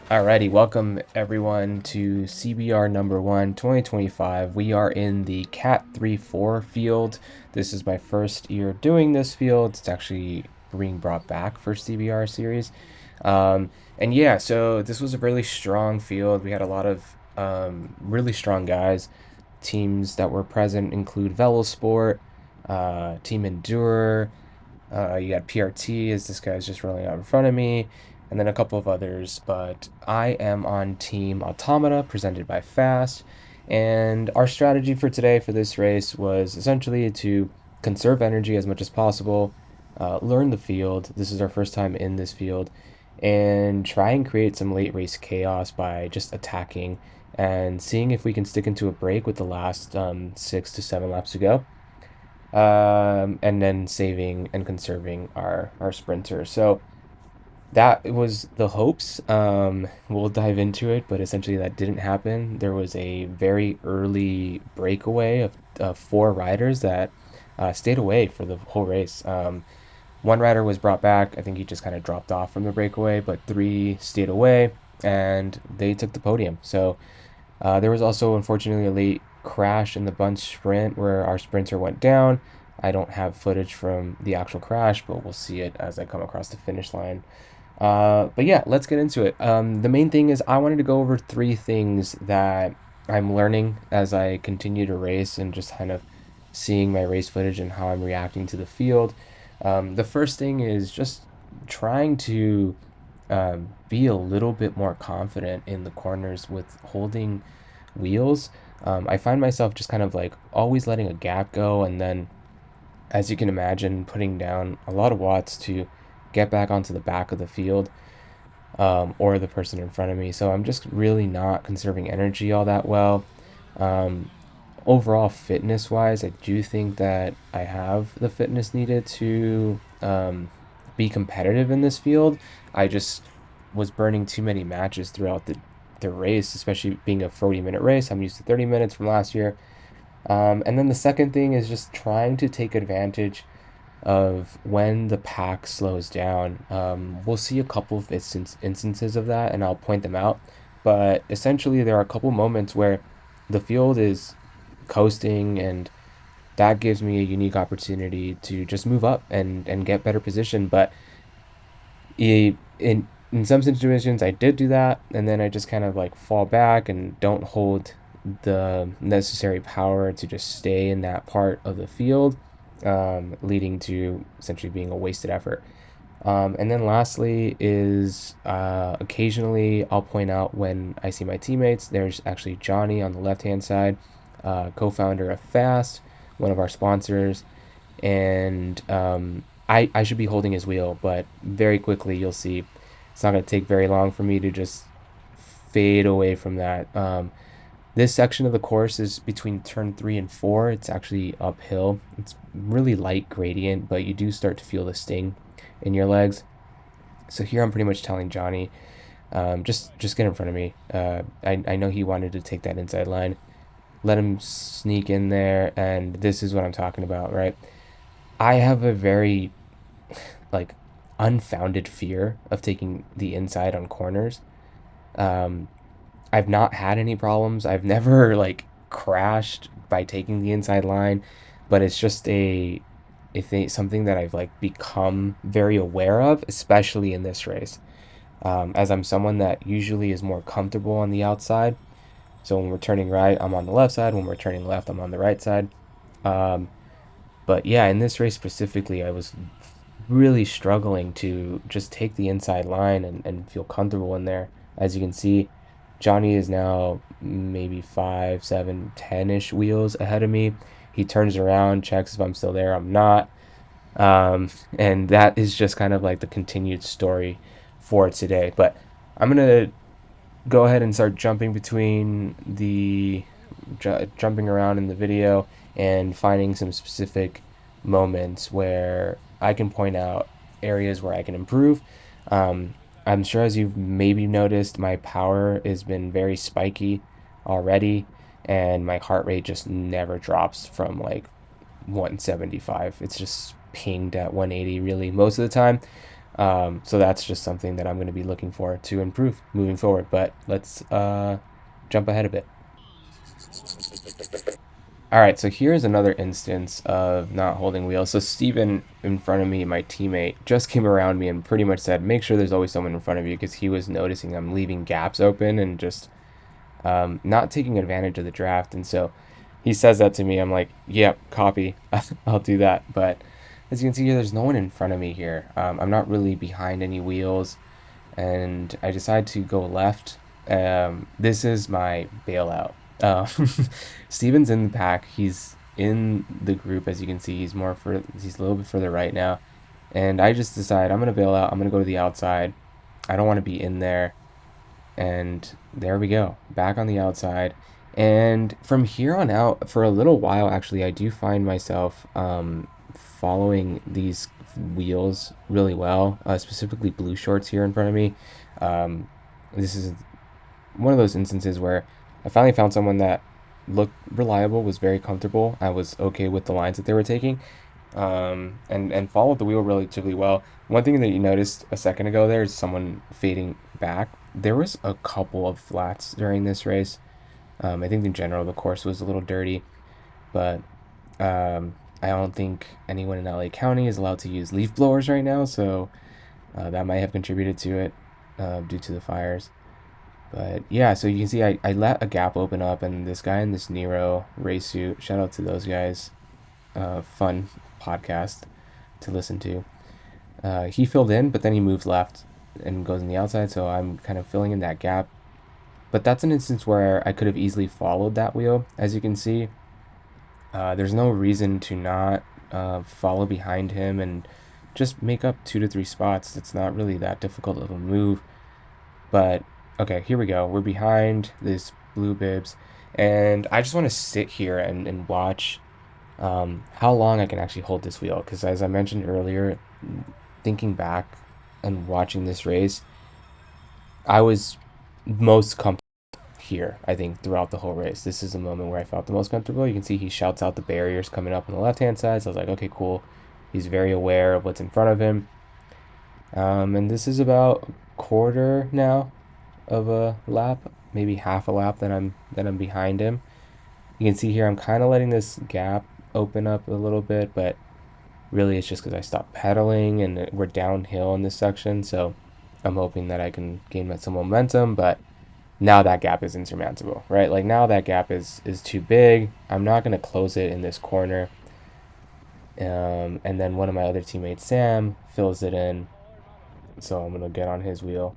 Alrighty, welcome everyone to CBR number 1 2025. We are in the Cat 3-4 field. This is my first year doing this field. It's actually being brought back for CBR series. And yeah, so this was a really strong field. We had a lot of really strong guys. Teams that were present include Velosport, Team Endure, you got PRT, as this guy's just rolling out in front of me, and then a couple of others. But I am on Team Automata, presented by Fast. And our strategy for today for this race was essentially to conserve energy as much as possible, learn the field. This is our first time in this field, and try and create some late race chaos by just attacking and seeing if we can stick into a break with the last 6 to 7 laps to go, and then saving and conserving our sprinter. So that was the hopes. We'll dive into it, but essentially that didn't happen. There was a very early breakaway of four riders that stayed away for the whole race. One rider was brought back. I think he just kind of dropped off from the breakaway, but three stayed away and they took the podium. So there was also, unfortunately, a late crash in the bunch sprint where our sprinter went down. I don't have footage from the actual crash, but we'll see it as I come across the finish line. But yeah, let's get into it. The main thing is I wanted to go over three things that I'm learning as I continue to race and just kind of seeing my race footage and how I'm reacting to the field. The first thing is just trying to be a little bit more confident in the corners with holding wheels. I find myself just kind of like always letting a gap go, and then, as you can imagine, putting down a lot of watts to get back onto the back of the field, or the person in front of me. So I'm just really not conserving energy all that well. Um, Overall, fitness wise, I do think that I have the fitness needed to be competitive in this field. I just was burning too many matches throughout the race, especially being a 40-minute race. I'm used to 30 minutes from last year. And then the second thing is just trying to take advantage of when the pack slows down. We'll see a couple of instances of that, and I'll point them out. But essentially, there are a couple moments where the field is coasting, and that gives me a unique opportunity to just move up and get better position. But in some situations, I did do that, and then I just kind of like fall back and don't hold the necessary power to just stay in that part of the field, leading to essentially being a wasted effort. And then lastly is occasionally I'll point out when I see my teammates. There's actually Johnny on the left-hand side, co-founder of Fast, one of our sponsors, and I should be holding his wheel, but very quickly you'll see it's not going to take very long for me to just fade away from that. This section of the course is between turn 3 and 4. It's actually uphill. It's really light gradient, but you do start to feel the sting in your legs. So here I'm pretty much telling Johnny, just get in front of me. I know he wanted to take that inside line. Let him sneak in there, and this is what I'm talking about, right? I have a very like unfounded fear of taking the inside on corners. Um, I've not had any problems. I've never like crashed by taking the inside line, but it's just something that I've like become very aware of, especially in this race. As I'm someone that usually is more comfortable on the outside. So when we're turning right, I'm on the left side. When we're turning left, I'm on the right side. Um, but yeah, in this race specifically, I was really struggling to just take the inside line and feel comfortable in there. As you can see, Johnny is now maybe 5, 7, 10-ish wheels ahead of me. He turns around, checks if I'm still there. I'm not. And that is just kind of like the continued story for today. But I'm going to go ahead and start jumping between jumping around in the video and finding some specific moments where I can point out areas where I can improve. I'm sure, as you've maybe noticed, my power has been very spiky already, and my heart rate just never drops from like 175. It's just pinged at 180 really most of the time. So that's just something that I'm going to be looking for to improve moving forward. But let's jump ahead a bit. All right, so here's another instance of not holding wheels. So Steven in front of me, my teammate, just came around me and pretty much said, make sure there's always someone in front of you, because he was noticing I'm leaving gaps open and just not taking advantage of the draft. And so he says that to me. I'm like, yep, copy. I'll do that. But as you can see here, there's no one in front of me here. I'm not really behind any wheels, and I decide to go left. This is my bailout. Steven's in the pack. He's in the group, as you can see. He's a little bit further right now, and I just decide I'm gonna bail out. I'm gonna go to the outside. I don't want to be in there, and there we go, back on the outside. And from here on out, for a little while, actually, I do find myself following these wheels really well, specifically blue shorts here in front of me. This is one of those instances where I finally found someone that looked reliable, was very comfortable. I was okay with the lines that they were taking, and followed the wheel relatively well. One thing that you noticed a second ago there is someone fading back. There was a couple of flats during this race. I think in general the course was a little dirty, but I don't think anyone in LA County is allowed to use leaf blowers right now, so that might have contributed to it due to the fires. But yeah, so you can see I let a gap open up, and this guy in this Nero race suit, shout out to those guys, fun podcast to listen to. He filled in, but then he moves left and goes on the outside, so I'm kind of filling in that gap. But that's an instance where I could have easily followed that wheel. As you can see, there's no reason to not follow behind him and just make up 2 to 3 spots. It's not really that difficult of a move. But okay, here we go. We're behind this blue bibs, and I just want to sit here and watch how long I can actually hold this wheel. Because as I mentioned earlier, thinking back and watching this race, I was most comfortable here, I think, throughout the whole race. This is the moment where I felt the most comfortable. You can see he shouts out the barriers coming up on the left-hand side. So I was like, okay, cool. He's very aware of what's in front of him. And this is about a quarter now of a lap, maybe half a lap that I'm behind him. You can see here I'm kind of letting this gap open up a little bit, but really it's just because I stopped pedaling and we're downhill in this section. So I'm hoping that I can gain some momentum, but now that gap is insurmountable, right? Like now that gap is too big. I'm not going to close it in this corner. And then one of my other teammates, Sam, fills it in. So I'm going to get on his wheel.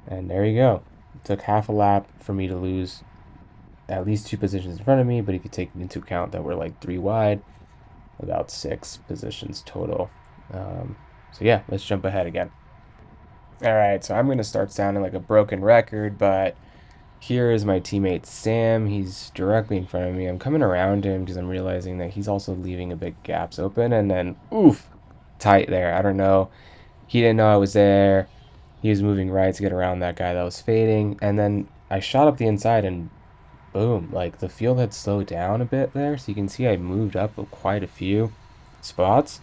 And there you go. It took half a lap for me to lose at least 2 positions in front of me, but if you take into account that we're like 3 wide, about 6 positions total. So yeah, let's jump ahead again. All right, so I'm going to start sounding like a broken record, but here is my teammate Sam. He's directly in front of me. I'm coming around him because I'm realizing that he's also leaving a big gaps open, and then oof, tight there. I don't know. He didn't know I was there. He was moving right to get around that guy that was fading, and then I shot up the inside and boom, like the field had slowed down a bit there, so you can see I moved up quite a few spots.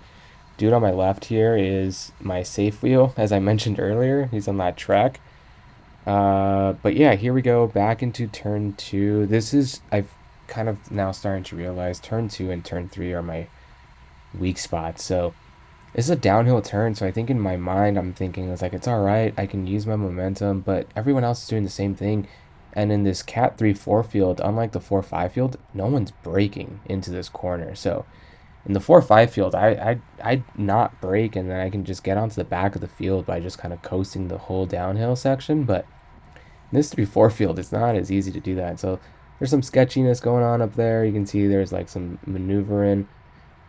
Dude on my left here is my safe wheel, as I mentioned earlier. He's on that track. But yeah, here we go back into turn 2. I've kind of now starting to realize turn 2 and turn 3 are my weak spots. So it's a downhill turn, so I think in my mind I'm thinking it's like it's all right, I can use my momentum, but everyone else is doing the same thing. And in this cat 3-4 field, unlike the 4-5 field, no one's breaking into this corner. So in the 4-5 field, I not brake, and then I can just get onto the back of the field by just kind of coasting the whole downhill section. But in this 3-4 field, it's not as easy to do that. So there's some sketchiness going on up there. You can see there's like some maneuvering.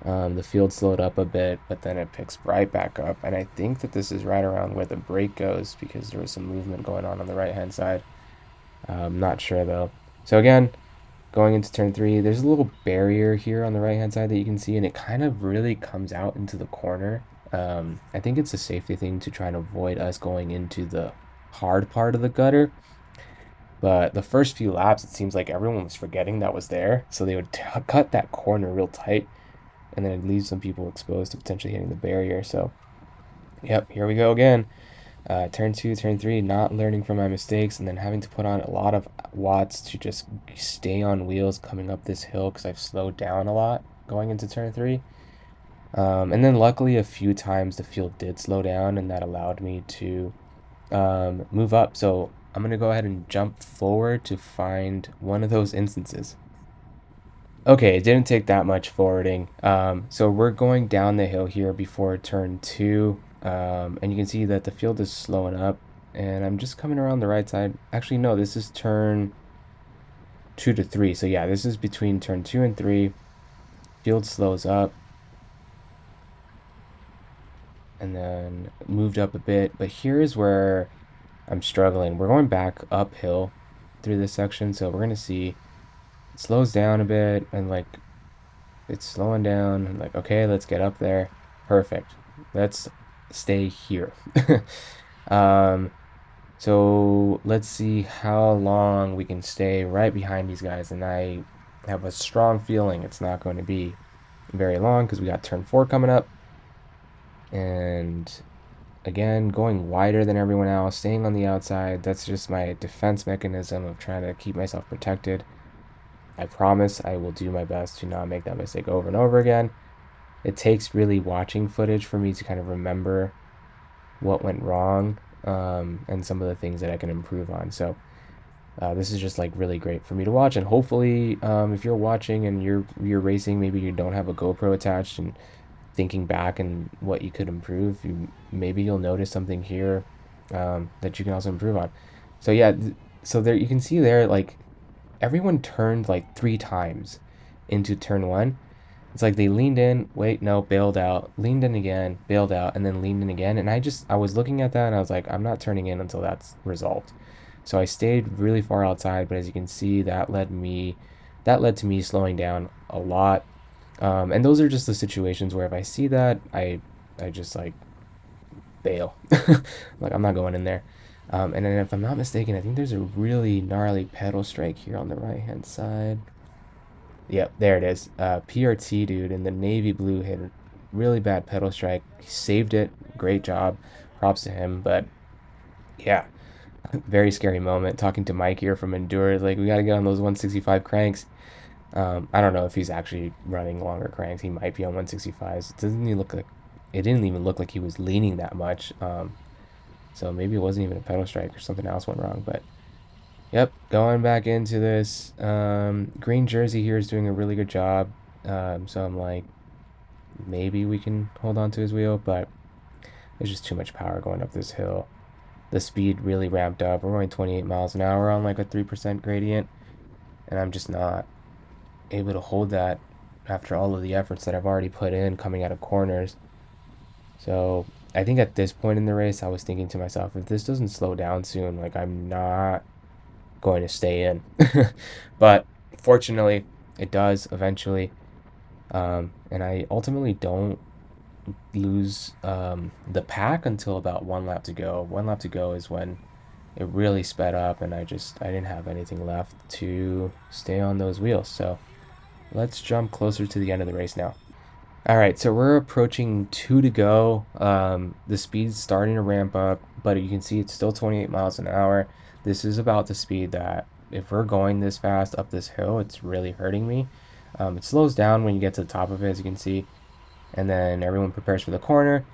The field slowed up a bit, but then it picks right back up. And I think that this is right around where the brake goes, because there was some movement going on the right-hand side. I'm not sure though. So again, going into turn 3, there's a little barrier here on the right-hand side that you can see, and it kind of really comes out into the corner. I think it's a safety thing to try and avoid us going into the hard part of the gutter. But the first few laps, it seems like everyone was forgetting that was there, so they would cut that corner real tight, and then it leaves some people exposed to potentially hitting the barrier. So Yep, here we go again. Turn two, turn three, not learning from my mistakes, and then having to put on a lot of watts to just stay on wheels coming up this hill because I've slowed down a lot going into turn three. And then luckily, a few times the field did slow down, and that allowed me to move up. So I'm going to go ahead and jump forward to find one of those instances. Okay, it didn't take that much forwarding. So we're going down the hill here before turn two, and you can see that the field is slowing up, and I'm just coming around the right side. Actually, no, this is turn two to three. So yeah, this is between turn two and three. Field slows up, and then moved up a bit. But here's where I'm struggling. We're going back uphill through this section, so we're gonna see it slows down a bit, and like it's slowing down. I'm like, okay, let's get up there. Perfect. Let's stay here. um, so let's see how long we can stay right behind these guys. And I have a strong feeling it's not going to be very long because we got turn four coming up. And again, going wider than everyone else, staying on the outside. That's just my defense mechanism of trying to keep myself protected. I promise I will do my best to not make that mistake over and over again. It takes really watching footage for me to kind of remember what went wrong, and some of the things that I can improve on. So this is just like really great for me to watch, and hopefully, if you're watching and you're racing, maybe you don't have a GoPro attached, and thinking back and what you could improve, maybe you'll notice something here that you can also improve on. So yeah, so there you can see there like everyone turned like three times into turn one. It's like they leaned in, wait, no, bailed out, leaned in again, bailed out, and then leaned in again. And I was looking at that and I was like, I'm not turning in until that's resolved. So I stayed really far outside, but as you can see, that led to me slowing down a lot. And those are just the situations where if I see that, I just like bail. Like I'm not going in there. And then if I'm not mistaken, I think there's a really gnarly pedal strike here on the right hand side. Yep, there it is. PRT dude in the navy blue hit a really bad pedal strike. He saved it. Great job. Props to him. But yeah, very scary moment. Talking to Mike here from Endure, like we got to get on those 165 cranks. I don't know if he's actually running longer cranks. He might be on 165s. It didn't even look like he was leaning that much. So maybe it wasn't even a pedal strike or something else went wrong. But yep, going back into this. Green jersey here is doing a really good job. So I'm like, maybe we can hold on to his wheel, but there's just too much power going up this hill. The speed really ramped up. We're going 28 miles an hour on like a 3% gradient, and I'm just not able to hold that after all of the efforts that I've already put in coming out of corners. So I think at this point in the race, I was thinking to myself, if this doesn't slow down soon, like I'm not going to stay in. But fortunately, it does eventually. And I ultimately don't lose the pack until about one lap to go. One lap to go is when it really sped up, and I didn't have anything left to stay on those wheels. So let's jump closer to the end of the race now. All right, so we're approaching two to go. The speed's starting to ramp up, but you can see it's still 28 miles an hour. This is about the speed that if we're going this fast up this hill, it's really hurting me. It slows down when you get to the top of it, as you can see, and then everyone prepares for the corner.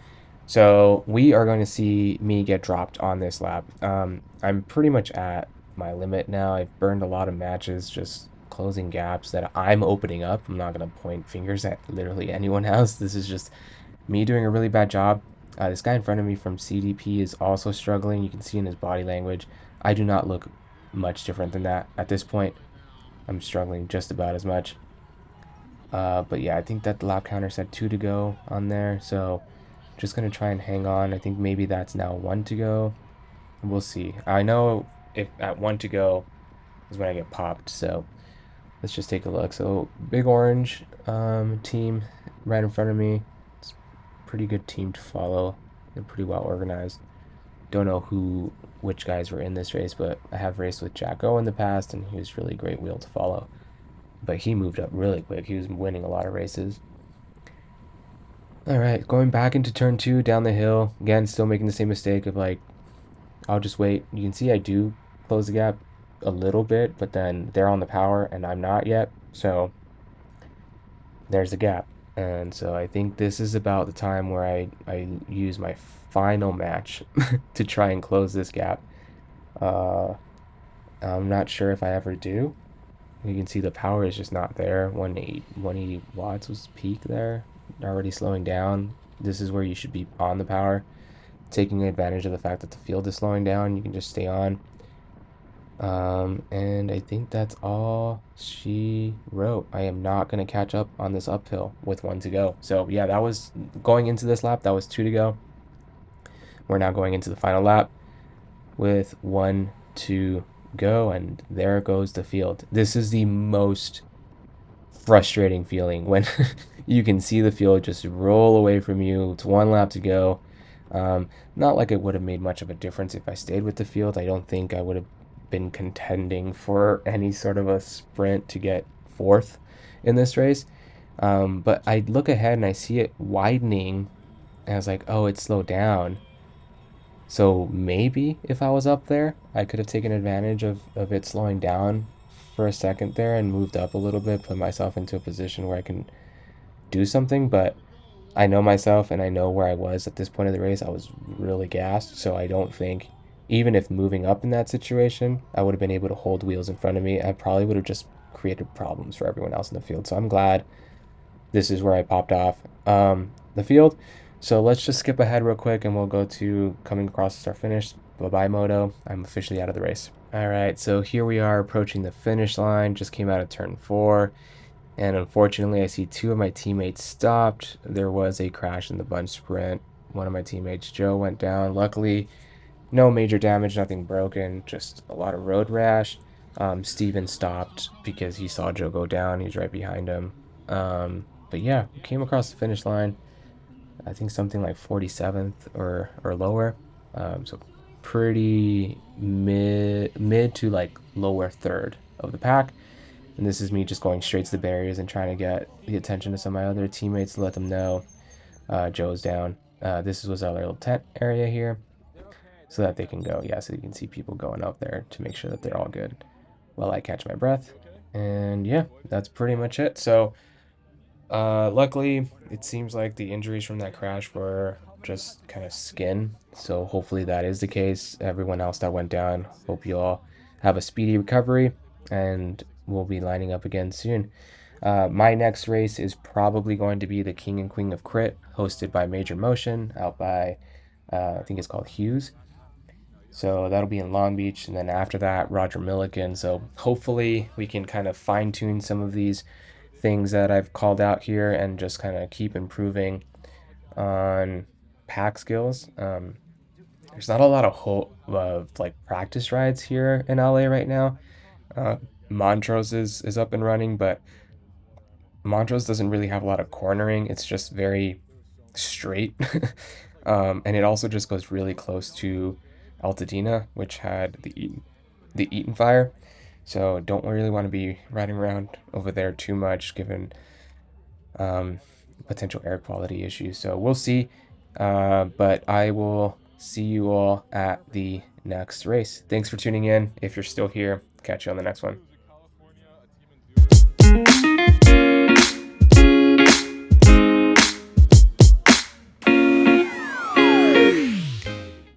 So we are going to see me get dropped on this lap. I'm pretty much at my limit now. I've burned a lot of matches just closing gaps that I'm opening up. I'm not going to point fingers at literally anyone else. This is just me doing a really bad job. This guy in front of me from CDP is also struggling. You can see in his body language. I do not look much different than that at this point. I'm struggling just about as much. But yeah, I think that the lap counter said two to go on there. So just going to try and hang on. I think maybe that's now one to go. We'll see. I know if at one to go is when I get popped. So let's just take a look. So big orange team right in front of me. It's a pretty good team to follow. They're pretty well organized. Don't know which guys were in this race, but I have raced with Jack O in the past, and he was really great wheel to follow. But he moved up really quick. He was winning a lot of races. All right, going back into turn two down the hill. Again, still making the same mistake of like, I'll just wait. You can see I do close the gap a little bit, but then they're on the power and I'm not yet. So there's a gap. And so I think this is about the time where I use my final match to try and close this gap. Uh, I'm not sure if I ever do. You can see the power is just not there. 180 watts was peak there, already slowing down. This is where you should be on the power, taking advantage of the fact that the field is slowing down. You can just stay on. And I think that's all she wrote. I am not going to catch up on this uphill with one to go. So yeah, that was going into this lap. That was two to go. We're now going into the final lap with one to go. And there goes the field. This is the most frustrating feeling when you can see the field just roll away from you. It's one lap to go. Not like it would have made much of a difference if I stayed with the field. I don't think I would have been contending for any sort of a sprint to get fourth in this race. But I look ahead and I see it widening, and I was like, oh, it slowed down. So maybe if I was up there, I could have taken advantage of it slowing down for a second there and moved up a little bit, put myself into a position where I can do something. But I know myself and I know where I was at this point of the race. I was really gassed. So I don't think, even if moving up in that situation, I would have been able to hold wheels in front of me. I probably would have just created problems for everyone else in the field. So I'm glad this is where I popped off the field. So let's just skip ahead real quick and we'll go to coming across the start finish. Bye-bye, Moto. I'm officially out of the race. All right, so here we are approaching the finish line. Just came out of turn four. And unfortunately, I see two of my teammates stopped. There was a crash in the bunch sprint. One of my teammates, Joe, went down. Luckily, no major damage, nothing broken, just a lot of road rash. Steven stopped because he saw Joe go down. He's right behind him. But yeah, we came across the finish line. I think something like 47th or lower. So pretty mid to like lower third of the pack. And this is me just going straight to the barriers and trying to get the attention of some of my other teammates to let them know Joe's down. This was our little tent area here so that they can go. Yeah, so you can see people going up there to make sure that they're all good while I catch my breath. And yeah, that's pretty much it. So luckily, it seems like the injuries from that crash were just kind of skin. So hopefully that is the case. Everyone else that went down, hope you all have a speedy recovery and we'll be lining up again soon. My next race is probably going to be the King and Queen of Crit, hosted by Major Motion out by, I think it's called Hughes. So that'll be in Long Beach. And then after that, Roger Milliken. So hopefully we can kind of fine tune some of these things that I've called out here and just kind of keep improving on pack skills. There's not a lot of like practice rides here in LA right now. Uh, Montrose is up and running, but Montrose doesn't really have a lot of cornering. It's just very straight. And it also just goes really close to Altadena, which had the Eaton fire. So don't really want to be riding around over there too much given um, potential air quality issues. So we'll see. But I will see you all at the next race. Thanks for tuning in. If you're still here, catch you on the next one.